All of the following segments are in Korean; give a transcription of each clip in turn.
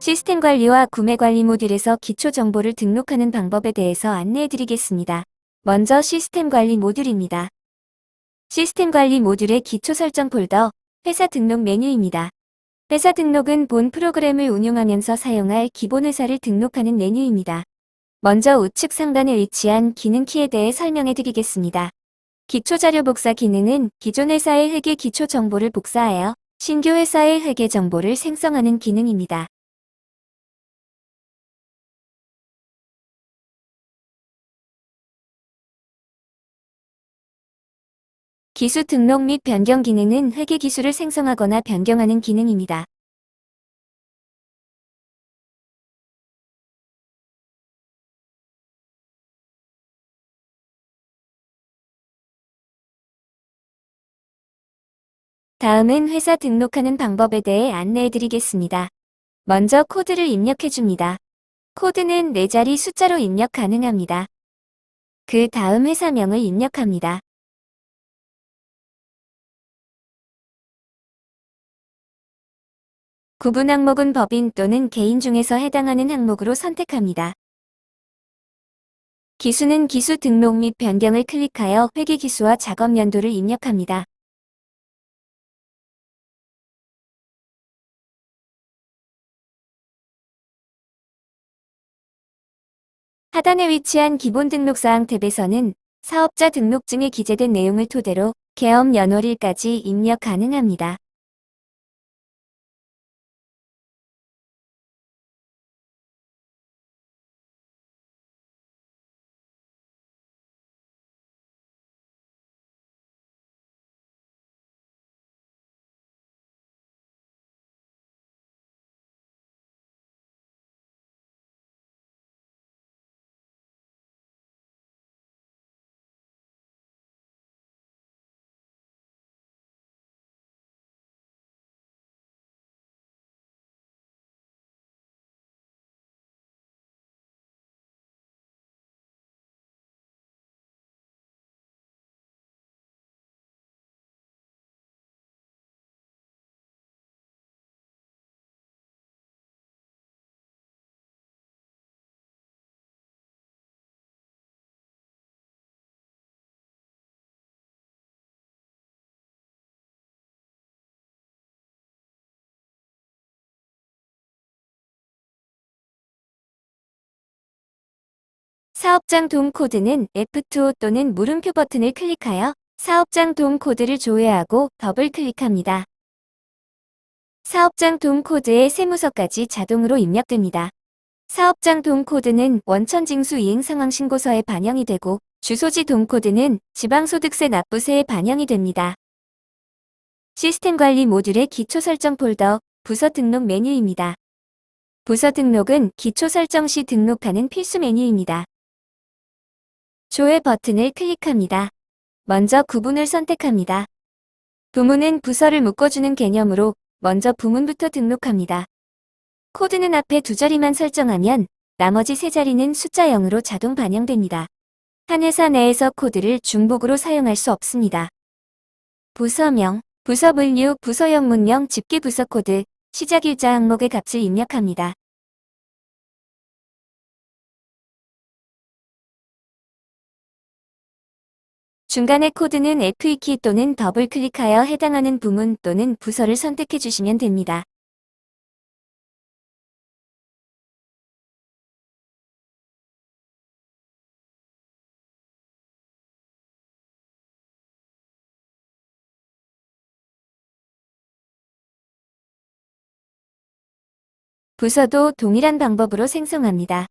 시스템 관리와 구매 관리 모듈에서 기초 정보를 등록하는 방법에 대해서 안내해 드리겠습니다. 먼저 시스템 관리 모듈입니다. 시스템 관리 모듈의 기초 설정 폴더, 회사 등록 메뉴입니다. 회사 등록은 본 프로그램을 운용하면서 사용할 기본 회사를 등록하는 메뉴입니다. 먼저 우측 상단에 위치한 기능 키에 대해 설명해 드리겠습니다. 기초 자료 복사 기능은 기존 회사의 회계 기초 정보를 복사하여 신규 회사의 회계 정보를 생성하는 기능입니다. 기수 등록 및 변경 기능은 회계 기수를 생성하거나 변경하는 기능입니다. 다음은 회사 등록하는 방법에 대해 안내해 드리겠습니다. 먼저 코드를 입력해 줍니다. 코드는 4자리 숫자로 입력 가능합니다. 그 다음 회사명을 입력합니다. 구분 항목은 법인 또는 개인 중에서 해당하는 항목으로 선택합니다. 기수는 기수 등록 및 변경을 클릭하여 회계 기수와 작업 연도를 입력합니다. 하단에 위치한 기본 등록사항 탭에서는 사업자 등록증에 기재된 내용을 토대로 계엄 연월일까지 입력 가능합니다. 사업장 돔 코드는 F2 또는 물음표 버튼을 클릭하여 사업장 돔 코드를 조회하고 더블 클릭합니다. 사업장 돔 코드의 세무서까지 자동으로 입력됩니다. 사업장 돔 코드는 원천징수 이행 상황 신고서에 반영이 되고 주소지 돔 코드는 지방소득세 납부세에 반영이 됩니다. 시스템 관리 모듈의 기초 설정 폴더, 부서 등록 메뉴입니다. 부서 등록은 기초 설정 시 등록하는 필수 메뉴입니다. 조회 버튼을 클릭합니다. 먼저 구분을 선택합니다. 부문은 부서를 묶어주는 개념으로 먼저 부문부터 등록합니다. 코드는 앞에 2자리만 설정하면 나머지 3자리는 숫자 0으로 자동 반영됩니다. 한 회사 내에서 코드를 중복으로 사용할 수 없습니다. 부서명, 부서 분류, 부서 영문명, 집계 부서 코드, 시작일자 항목의 값을 입력합니다. 중간의 코드는 F2키 또는 더블 클릭하여 해당하는 부문 또는 부서를 선택해 주시면 됩니다. 부서도 동일한 방법으로 생성합니다.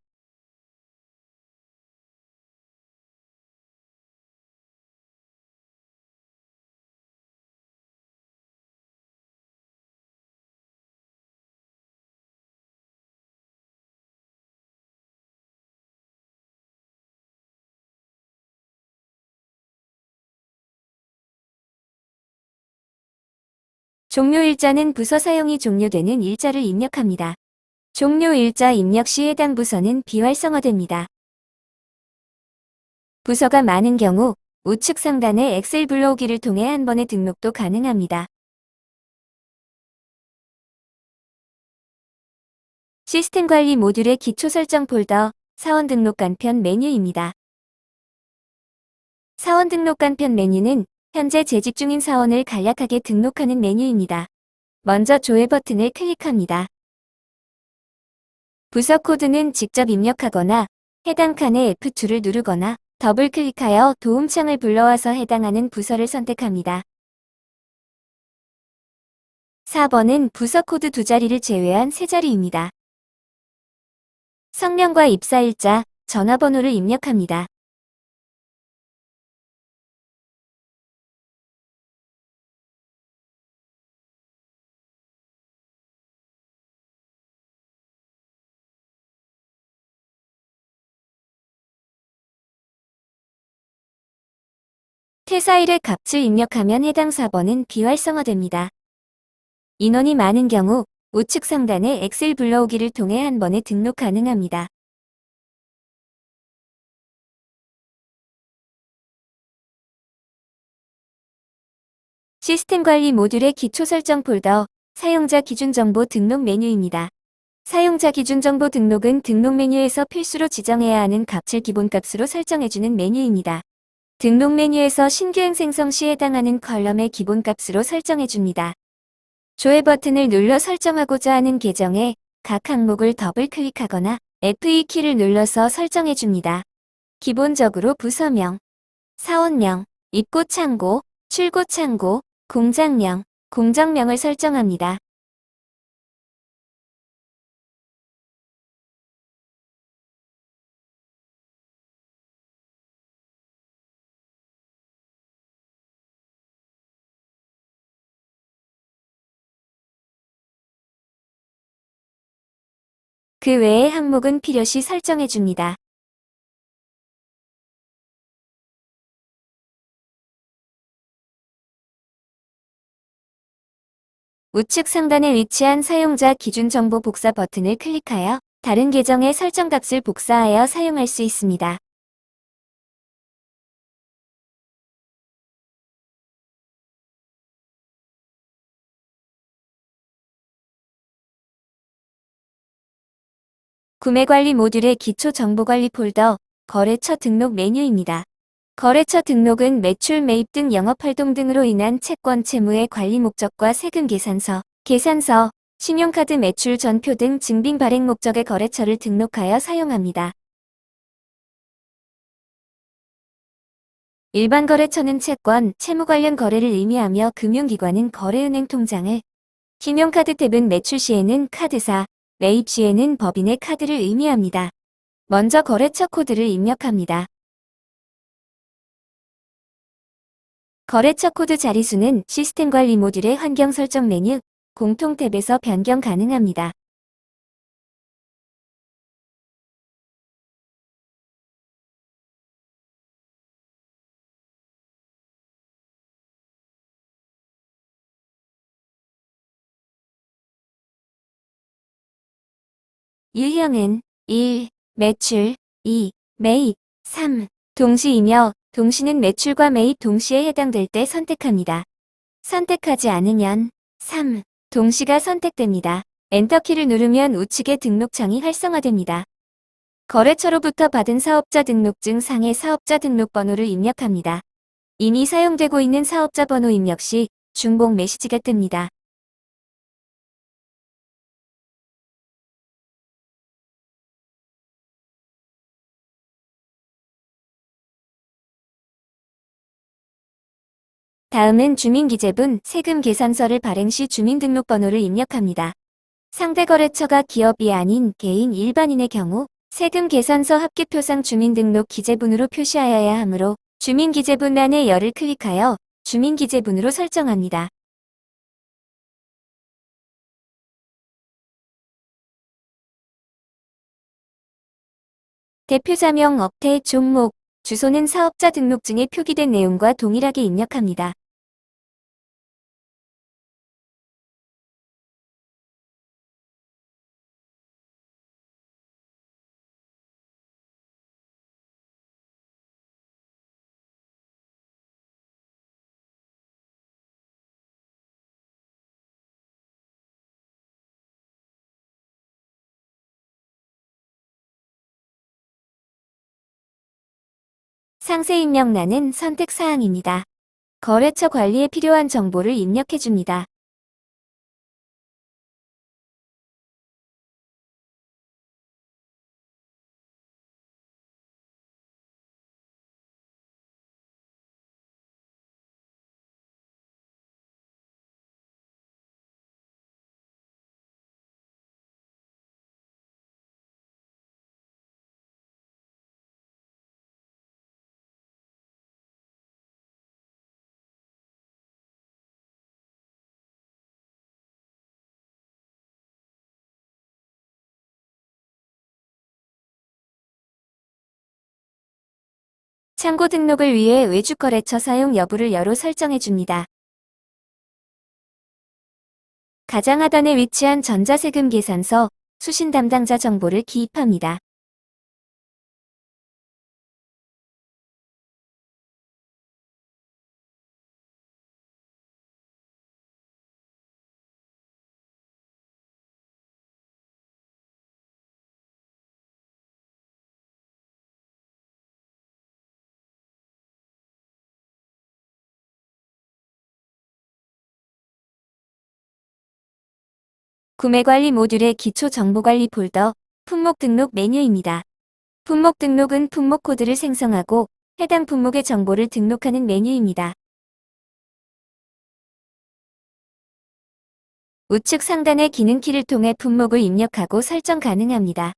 종료일자는 부서 사용이 종료되는 일자를 입력합니다. 종료일자 입력 시 해당 부서는 비활성화됩니다. 부서가 많은 경우 우측 상단의 엑셀 불러오기를 통해 한 번의 등록도 가능합니다. 시스템 관리 모듈의 기초 설정 폴더, 사원 등록 간편 메뉴입니다. 사원 등록 간편 메뉴는 현재 재직 중인 사원을 간략하게 등록하는 메뉴입니다. 먼저 조회 버튼을 클릭합니다. 부서 코드는 직접 입력하거나 해당 칸에 F2를 누르거나 더블 클릭하여 도움창을 불러와서 해당하는 부서를 선택합니다. 4번은 부서 코드 2자리를 제외한 3자리입니다. 성명과 입사일자, 전화번호를 입력합니다. 퇴사일의 값을 입력하면 해당 4번은 비활성화됩니다. 인원이 많은 경우 우측 상단의 엑셀 불러오기를 통해 한 번에 등록 가능합니다. 시스템 관리 모듈의 기초 설정 폴더, 사용자 기준 정보 등록 메뉴입니다. 사용자 기준 정보 등록은 등록 메뉴에서 필수로 지정해야 하는 값을 기본값으로 설정해주는 메뉴입니다. 등록 메뉴에서 신규행 생성 시 해당하는 컬럼의 기본값으로 설정해줍니다. 조회 버튼을 눌러 설정하고자 하는 계정에 각 항목을 더블 클릭하거나 F2 키를 눌러서 설정해줍니다. 기본적으로 부서명, 사원명, 입고 창고, 출고 창고, 공장명, 공정명을 설정합니다. 그 외의 항목은 필요시 설정해줍니다. 우측 상단에 위치한 사용자 기준 정보 복사 버튼을 클릭하여 다른 계정의 설정값을 복사하여 사용할 수 있습니다. 구매관리 모듈의 기초정보관리 폴더, 거래처 등록 메뉴입니다. 거래처 등록은 매출, 매입 등 영업활동 등으로 인한 채권, 채무의 관리 목적과 세금 계산서, 신용카드 매출 전표 등 증빙 발행 목적의 거래처를 등록하여 사용합니다. 일반 거래처는 채권, 채무 관련 거래를 의미하며 금융기관은 거래은행 통장을, 신용카드 탭은 매출 시에는 카드사, 매입 시에는 법인의 카드를 의미합니다. 먼저 거래처 코드를 입력합니다. 거래처 코드 자리수는 시스템 관리 모듈의 환경 설정 메뉴, 공통 탭에서 변경 가능합니다. 유형은 1. 매출 2. 매입 3. 동시이며 동시는 매출과 매입 동시에 해당될 때 선택합니다. 선택하지 않으면 3. 동시가 선택됩니다. 엔터키를 누르면 우측의 등록창이 활성화됩니다. 거래처로부터 받은 사업자 등록증 상의 사업자 등록번호를 입력합니다. 이미 사용되고 있는 사업자 번호 입력 시 중복 메시지가 뜹니다. 다음은 주민기재분, 세금 계산서를 발행 시 주민등록번호를 입력합니다. 상대 거래처가 기업이 아닌 개인 일반인의 경우 세금 계산서 합계표상 주민등록 기재분으로 표시하여야 하므로 주민기재분란에 열을 클릭하여 주민기재분으로 설정합니다. 대표자명, 업태, 종목, 주소는 사업자 등록증에 표기된 내용과 동일하게 입력합니다. 상세 입력란은 선택 사항입니다. 거래처 관리에 필요한 정보를 입력해줍니다. 창고 등록을 위해 외주거래처 사용 여부를 여로 설정해줍니다. 가장 하단에 위치한 전자세금 계산서, 수신 담당자 정보를 기입합니다. 구매관리 모듈의 기초정보관리 폴더, 품목 등록 메뉴입니다. 품목 등록은 품목 코드를 생성하고 해당 품목의 정보를 등록하는 메뉴입니다. 우측 상단의 기능키를 통해 품목을 입력하고 설정 가능합니다.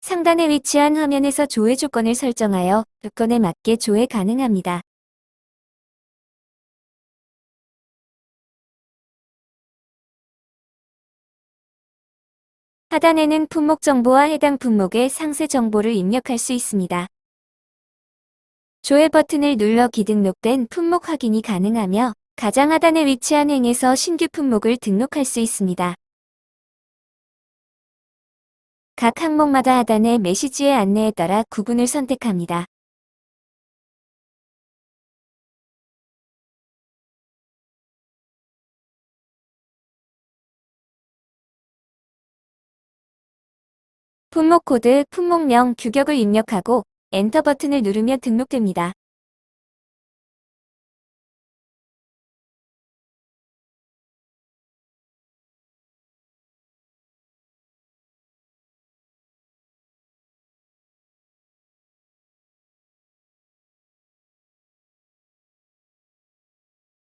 상단에 위치한 화면에서 조회 조건을 설정하여 조건에 맞게 조회 가능합니다. 하단에는 품목 정보와 해당 품목의 상세 정보를 입력할 수 있습니다. 조회 버튼을 눌러 기등록된 품목 확인이 가능하며 가장 하단에 위치한 행에서 신규 품목을 등록할 수 있습니다. 각 항목마다 하단의 메시지의 안내에 따라 구분을 선택합니다. 품목 코드, 품목명, 규격을 입력하고 엔터 버튼을 누르면 등록됩니다.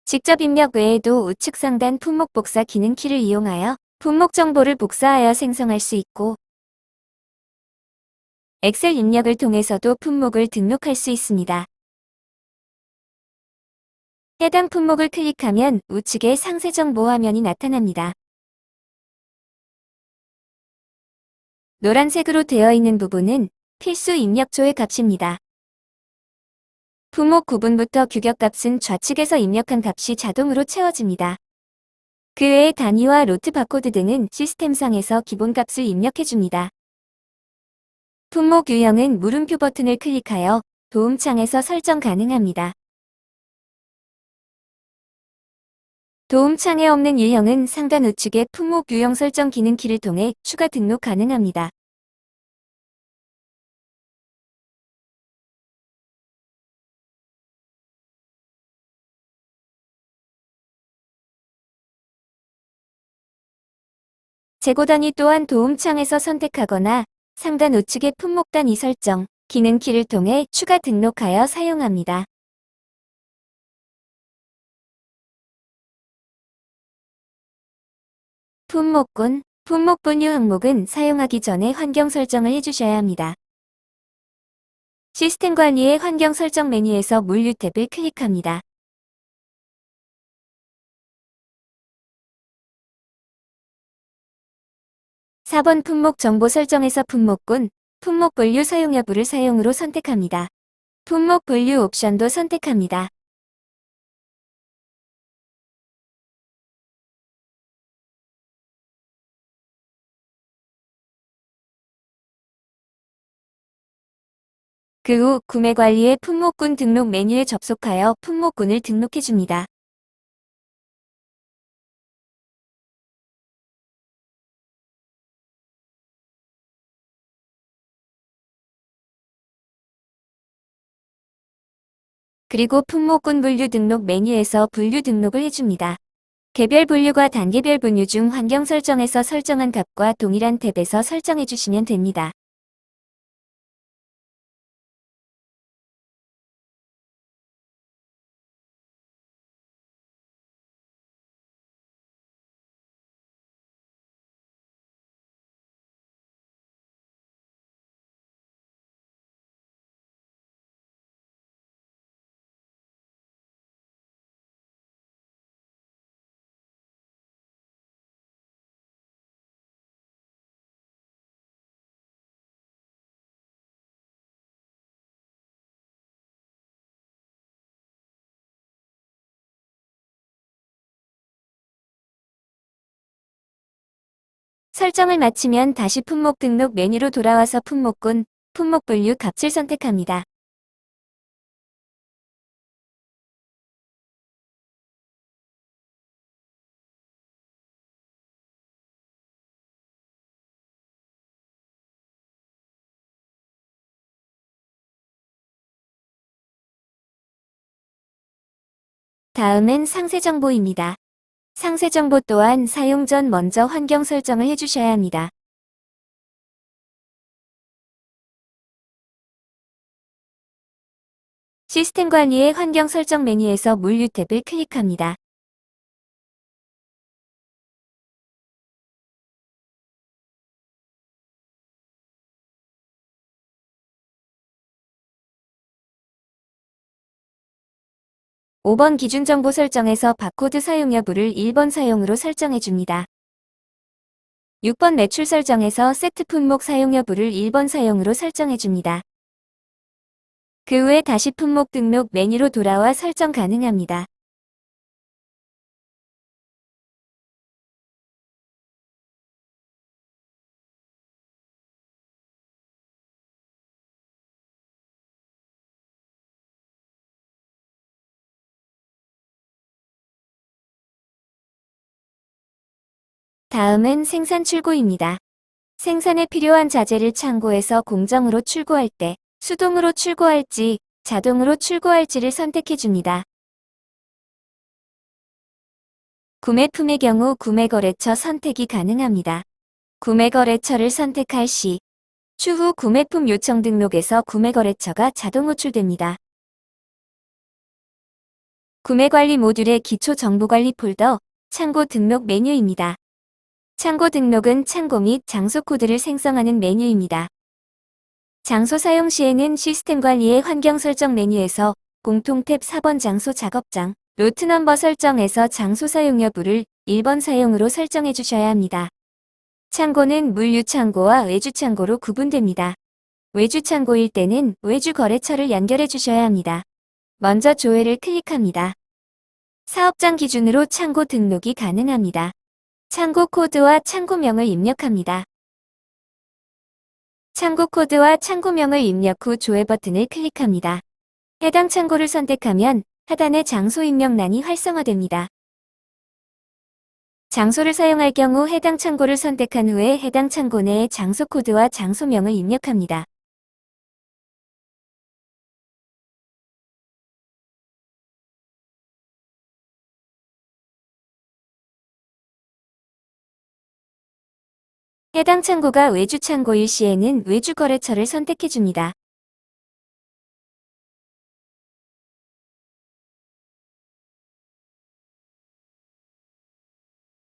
직접 입력 외에도 우측 상단 품목 복사 기능 키를 이용하여 품목 정보를 복사하여 생성할 수 있고 엑셀 입력을 통해서도 품목을 등록할 수 있습니다. 해당 품목을 클릭하면 우측에 상세 정보 화면이 나타납니다. 노란색으로 되어 있는 부분은 필수 입력조회 값입니다. 품목 구분부터 규격 값은 좌측에서 입력한 값이 자동으로 채워집니다. 그 외에 단위와 로트 바코드 등은 시스템상에서 기본값을 입력해줍니다. 품목 유형은 물음표 버튼을 클릭하여 도움창에서 설정 가능합니다. 도움창에 없는 유형은 상단 우측의 품목 유형 설정 기능 키를 통해 추가 등록 가능합니다. 재고 단위 또한 도움창에서 선택하거나 상단 우측의 품목 단위 설정 기능 키를 통해 추가 등록하여 사용합니다. 품목군, 품목 분류 항목은 사용하기 전에 환경 설정을 해주셔야 합니다. 시스템 관리의 환경 설정 메뉴에서 물류 탭을 클릭합니다. (4번) 품목 정보 설정에서 품목군, 품목 분류 사용 여부를 사용으로 선택합니다. 품목 분류 옵션도 선택합니다. 그 후 구매 관리의 품목군 등록 메뉴에 접속하여 품목군을 등록해줍니다. 그리고 품목군 분류 등록 메뉴에서 분류 등록을 해줍니다. 개별 분류과 단계별 분류 중 환경 설정에서 설정한 값과 동일한 탭에서 설정해 주시면 됩니다. 설정을 마치면 다시 품목 등록 메뉴로 돌아와서 품목군, 품목 분류 값을 선택합니다. 다음은 상세 정보입니다. 상세 정보 또한 사용 전 먼저 환경 설정을 해주셔야 합니다. 시스템 관리의 환경 설정 메뉴에서 물류 탭을 클릭합니다. (5번) 기준 정보 설정에서 바코드 사용 여부를 1번 사용으로 설정해 줍니다. (6번) 매출 설정에서 세트 품목 사용 여부를 1번 사용으로 설정해 줍니다. 그 후에 다시 품목 등록 메뉴로 돌아와 설정 가능합니다. 다음은 생산 출고입니다. 생산에 필요한 자재를 창고에서 공정으로 출고할 때 수동으로 출고할지 자동으로 출고할지를 선택해 줍니다. 구매품의 경우 구매거래처 선택이 가능합니다. 구매거래처를 선택할 시 추후 구매품 요청 등록에서 구매거래처가 자동 호출됩니다. 구매관리 모듈의 기초정보관리 폴더, 창고 등록 메뉴입니다. 창고 등록은 창고 및 장소 코드를 생성하는 메뉴입니다. 장소 사용 시에는 시스템 관리의 환경 설정 메뉴에서 공통 탭 4번 장소 작업장, 루트 넘버 설정에서 장소 사용 여부를 1번 사용으로 설정해 주셔야 합니다. 창고는 물류 창고와 외주 창고로 구분됩니다. 외주 창고일 때는 외주 거래처를 연결해 주셔야 합니다. 먼저 조회를 클릭합니다. 사업장 기준으로 창고 등록이 가능합니다. 창고 코드와 창고명을 입력합니다. 창고 코드와 창고명을 입력 후 조회 버튼을 클릭합니다. 해당 창고를 선택하면 하단의 장소 입력란이 활성화됩니다. 장소를 사용할 경우 해당 창고를 선택한 후에 해당 창고 내의 장소 코드와 장소명을 입력합니다. 해당 창고가 외주 창고일 시에는 외주 거래처를 선택해 줍니다.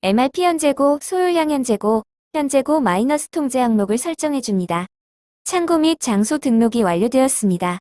MRP 현재고, 소요량 현재고, 현재고 마이너스 통제 항목을 설정해 줍니다. 창고 및 장소 등록이 완료되었습니다.